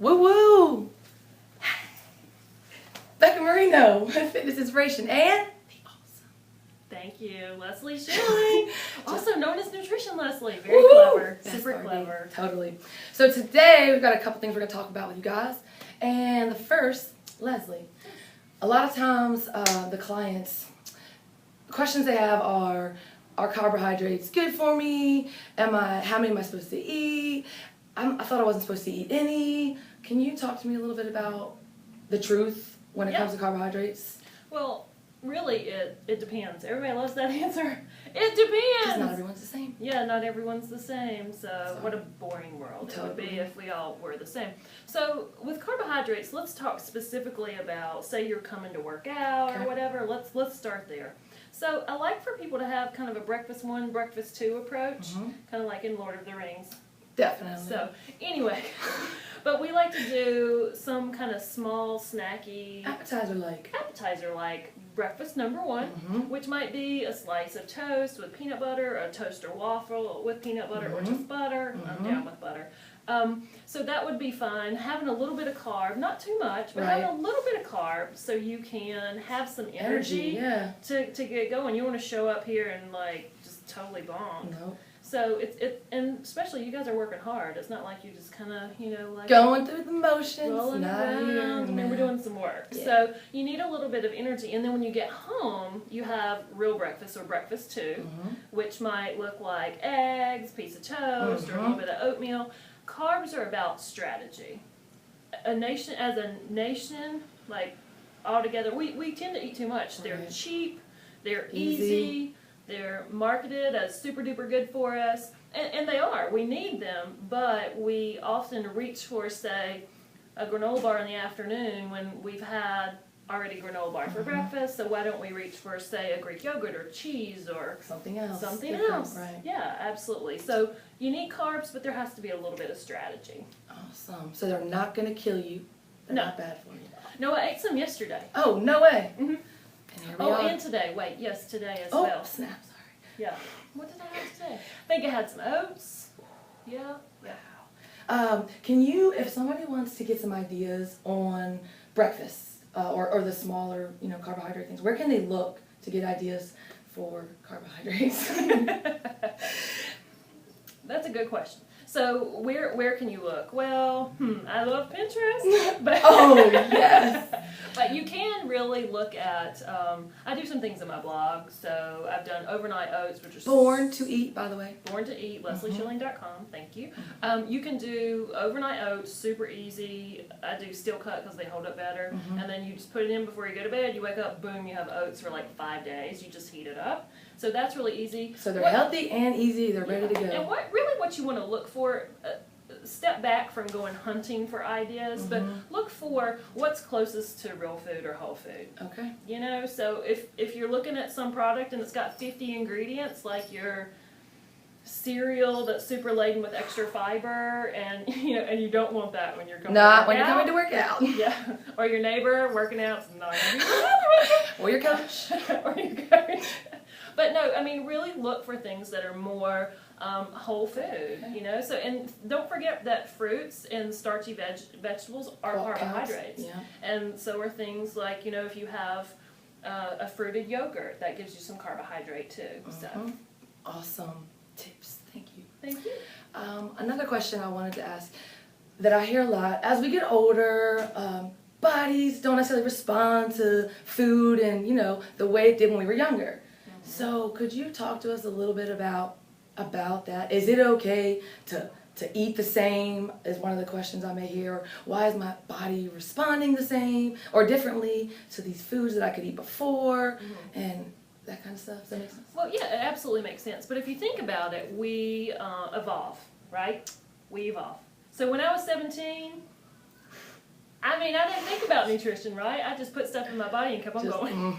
Woo woo! Becca Marino, fitness inspiration, and the awesome. Thank you, Leslie Schilling, also known as Nutrition Leslie. Very Woo! clever, That's super our name. clever. Totally. So today we've got a couple things we're going to talk about with you guys. And the first, Leslie, a lot of times the clients, questions they have are carbohydrates good for me? How many am I supposed to eat? I thought I wasn't supposed to eat any. Can you talk to me a little bit about the truth when it comes to carbohydrates? Well, really, it depends. Everybody loves that answer. It depends. Because not everyone's the same. Yeah, not everyone's the same. So what a boring world it would be if we all were the same. So with carbohydrates, let's talk specifically about, say you're coming to work out or whatever. Let's start there. So I like for people to have kind of a breakfast 1, breakfast 2 approach, kind of like in Lord of the Rings. Definitely. So anyway, but we like to do some kind of small, snacky, appetizer-like breakfast number 1, which might be a slice of toast with peanut butter, a toaster waffle with peanut butter, or just butter. I'm down with butter. So that would be fun. Having a little bit of carb, not too much, but having a little bit of carb so you can have some energy to get going. You want to show up here and like just totally bomb. Nope. So and especially you guys are working hard. It's not like you just kind of, like going through the motions, rolling around. I mean, we're doing some work. Yeah. So you need a little bit of energy. And then when you get home, you have real breakfast or breakfast 2, which might look like eggs, piece of toast, or a little bit of oatmeal. Carbs are about strategy. As a nation, like all together, we tend to eat too much. They're cheap, they're easy. They're marketed as super duper good for us, and they are. We need them, but we often reach for, say, a granola bar in the afternoon when we've had already granola bar for breakfast, so why don't we reach for, say, a Greek yogurt or cheese or something else. Right. Yeah, absolutely. So you need carbs, but there has to be a little bit of strategy. Awesome. So they're not going to kill you. They're not bad for you. No, I ate some yesterday. Oh, no way. And today. Wait, yes, today as well. Oh, snap, sorry. Yeah. What did I have today? I think I had some oats. Yeah. Wow. Can you, if somebody wants to get some ideas on breakfast or the smaller, carbohydrate things, where can they look to get ideas for carbohydrates? That's a good question. So where can you look? Well, I love Pinterest. But oh, yes. But you can really look at, I do some things in my blog. So I've done overnight oats, which is Born to Eat, by the way. Born to Eat, LeslieSchilling.com. Thank you. You can do overnight oats, super easy. I do steel cut because they hold up better. And then you just put it in before you go to bed. You wake up, boom, you have oats for like 5 days. You just heat it up. So that's really easy. So they're healthy and easy. They're ready to go. And what you want to look for, step back from going hunting for ideas, but look for what's closest to real food or whole food. Okay. So if you're looking at some product and it's got 50 ingredients, like your cereal that's super laden with extra fiber, and you don't want that when you're going when you're coming to work out. Yeah. Or your neighbor working out's not going to be or your coach. or your coach. But no, I mean, really look for things that are more whole food, So, and don't forget that fruits and starchy vegetables are carbohydrates. Yeah. And so are things like, if you have a fruited yogurt, that gives you some carbohydrate too. So. Awesome tips. Thank you. Thank you. Another question I wanted to ask that I hear a lot, as we get older, bodies don't necessarily respond to food and, the way it did when we were younger. So could you talk to us a little bit about that? Is it okay to eat the same, is one of the questions I may hear. Why is my body responding the same or differently to these foods that I could eat before and that kind of stuff? Does that make sense? Well, yeah, it absolutely makes sense. But if you think about it, we evolve, right? We evolve. So when I was 17... I didn't think about nutrition, right? I just put stuff in my body and kept on going.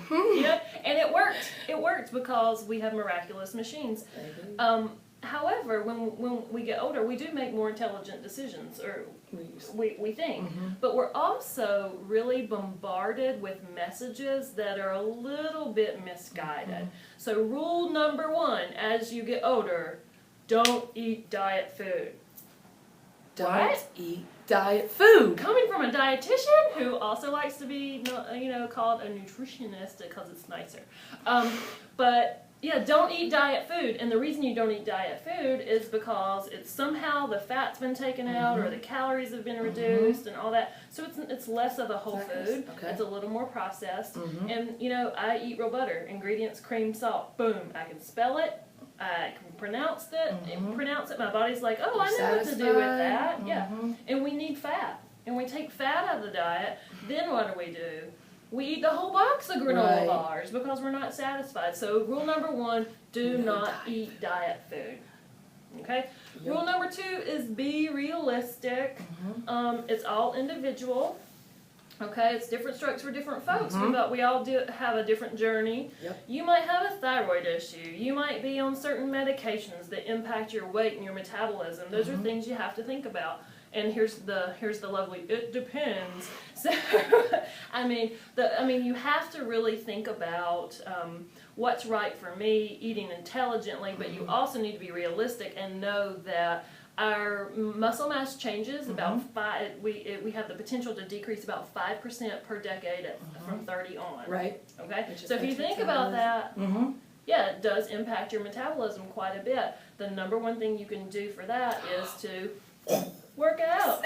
And it worked. It worked because we have miraculous machines. However, when we get older, we do make more intelligent decisions, or we think. But we're also really bombarded with messages that are a little bit misguided. So rule number 1, as you get older, don't eat diet food. Don't eat diet food. Coming from a dietitian who also likes to be, called a nutritionist because it's nicer. But yeah, don't eat diet food. And the reason you don't eat diet food is because it's somehow the fat's been taken out or the calories have been reduced and all that. So it's less of a whole food. Okay. It's a little more processed. And, I eat real butter. Ingredients, cream, salt. Boom. I can spell it. I can pronounce it. My body's like, oh, I know what to do with that. Yeah. And we need fat. And we take fat out of the diet. Then what do? We eat the whole box of granola bars because we're not satisfied. So rule number 1, do not eat diet food. Okay? Yep. Rule number 2 is be realistic. It's all individual. Okay? It's different strokes for different folks. We all have a different journey. Yep. You might have a thyroid issue. You might be on certain medications that impact your weight and your metabolism. Those are things you have to think about. And here's the lovely, it depends. So, you have to really think about what's right for me, eating intelligently, but you also need to be realistic and know that our muscle mass changes about 5. We have the potential to decrease about 5% per decade from 30 on. Right. Okay. So if you think about that, yeah, it does impact your metabolism quite a bit. The number one thing you can do for that is to work out.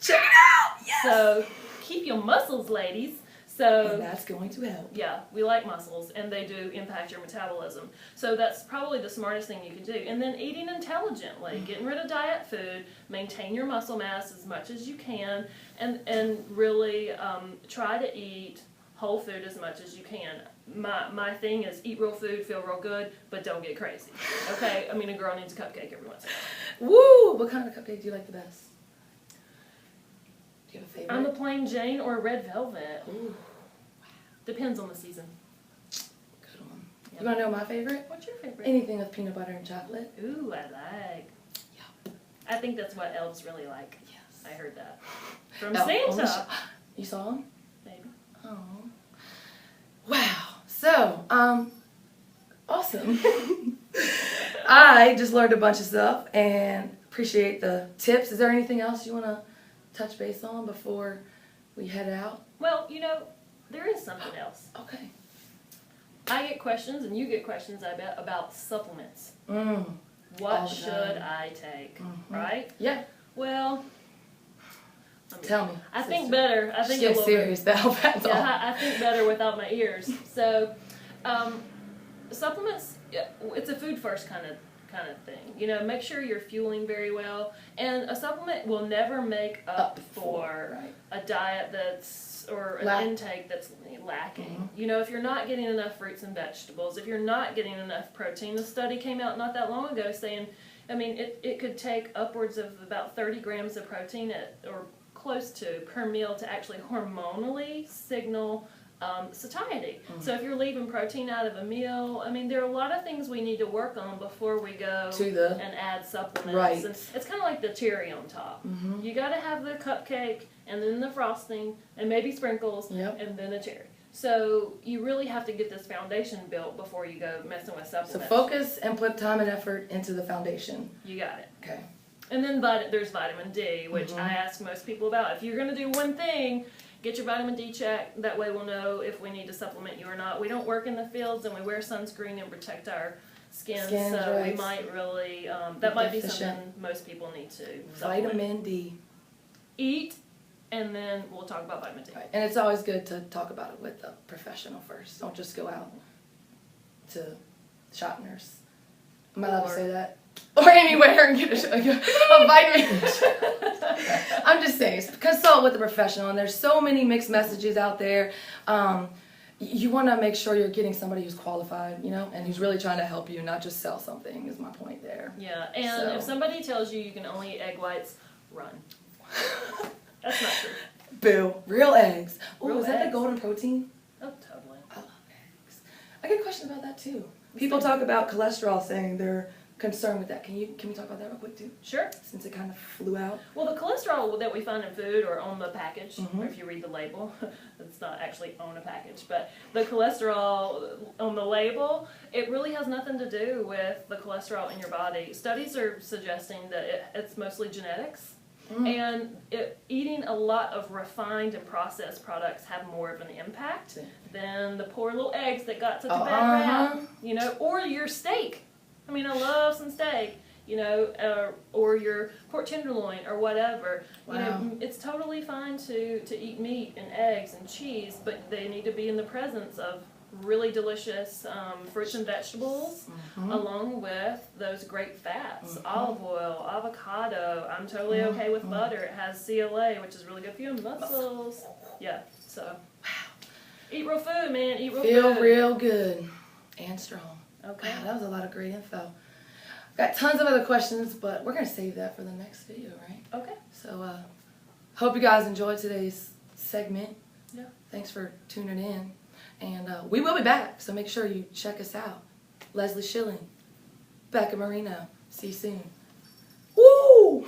Check it out. Yes. So keep your muscles, ladies. So and that's going to help. Yeah, we like muscles, and they do impact your metabolism. So that's probably the smartest thing you can do. And then eating intelligently, getting rid of diet food, maintain your muscle mass as much as you can, and really try to eat whole food as much as you can. My thing is eat real food, feel real good, but don't get crazy. Okay? A girl needs a cupcake every once in a while. Woo! What kind of cupcake do you like the best? Do you have a favorite? I'm a plain Jane or a red velvet. Ooh. Depends on the season. Good one. Yep. You want to know my favorite? What's your favorite? Anything with peanut butter and chocolate. Ooh, I like. Yeah. I think that's what elves really like. Yes. I heard that. From Santa. You saw him? Maybe. Oh. Wow. So, awesome. I just learned a bunch of stuff and appreciate the tips. Is there anything else you want to touch base on before we head out? Well, there is something else. Okay. I get questions, and you get questions, I bet, about supplements. What should I take? Right? Yeah. Well, tell me. I think better. I think get serious though. That's all. I think better without my ears. So, supplements. It's a food first kind of thing. Make sure you're fueling very well, and a supplement will never make up for a diet or an intake that's lacking. If you're not getting enough fruits and vegetables, if you're not getting enough protein, the study came out not that long ago saying, it could take upwards of about 30 grams of protein or close to per meal to actually hormonally signal satiety. So if you're leaving protein out of a meal, there are a lot of things we need to work on before we go and add supplements. Right. And it's kind of like the cherry on top. You got to have the cupcake and then the frosting and maybe sprinkles and then a cherry. So you really have to get this foundation built before you go messing with supplements. So focus and put time and effort into the foundation. You got it. Okay. And then there's vitamin D, which I ask most people about. If you're going to do one thing, get your vitamin D checked. That way we'll know if we need to supplement you or not. We don't work in the fields, and we wear sunscreen and protect our skin, so we might really, that might be something most people need to supplement. Vitamin D. Eat, and then we'll talk about vitamin D. Right. And it's always good to talk about it with a professional first. Don't just go out to shop nurse. Am I allowed to say that? Or anywhere and get a vitamin. I'm just saying, consult with a professional. And there's so many mixed messages out there. You want to make sure you're getting somebody who's qualified, and who's really trying to help you, not just sell something. Is my point there. Yeah, and if somebody tells you can only eat egg whites, run. That's not true. Boo. Real eggs. Oh, is that eggs. the golden protein? Oh, totally. I love eggs. I get a question about that too. People talk about cholesterol, saying they're concerned with that. Can we talk about that real quick too? Sure. Since it kind of flew out. Well, the cholesterol that we find in food or on the package, or if you read the label, it's not actually on a package, but the cholesterol on the label, it really has nothing to do with the cholesterol in your body. Studies are suggesting that it's mostly genetics. And eating a lot of refined and processed products have more of an impact than the poor little eggs that got such a bad rap, you know, or your steak. I mean, I love some steak, you know, or your pork tenderloin or whatever. You know, it's totally fine to eat meat and eggs and cheese, but they need to be in the presence of really delicious fruits and vegetables, along with those great fats, olive oil, avocado. I'm totally okay with butter. It has CLA, which is really good for your muscles. Yeah, so eat real food, man. Eat real food. Feel real good and strong. Okay. Wow, that was a lot of great info. Got tons of other questions, but we're going to save that for the next video, right? Okay. So, hope you guys enjoyed today's segment. Yeah. Thanks for tuning in. And we will be back, so make sure you check us out. Leslie Schilling, Becca Marino. See you soon. Woo!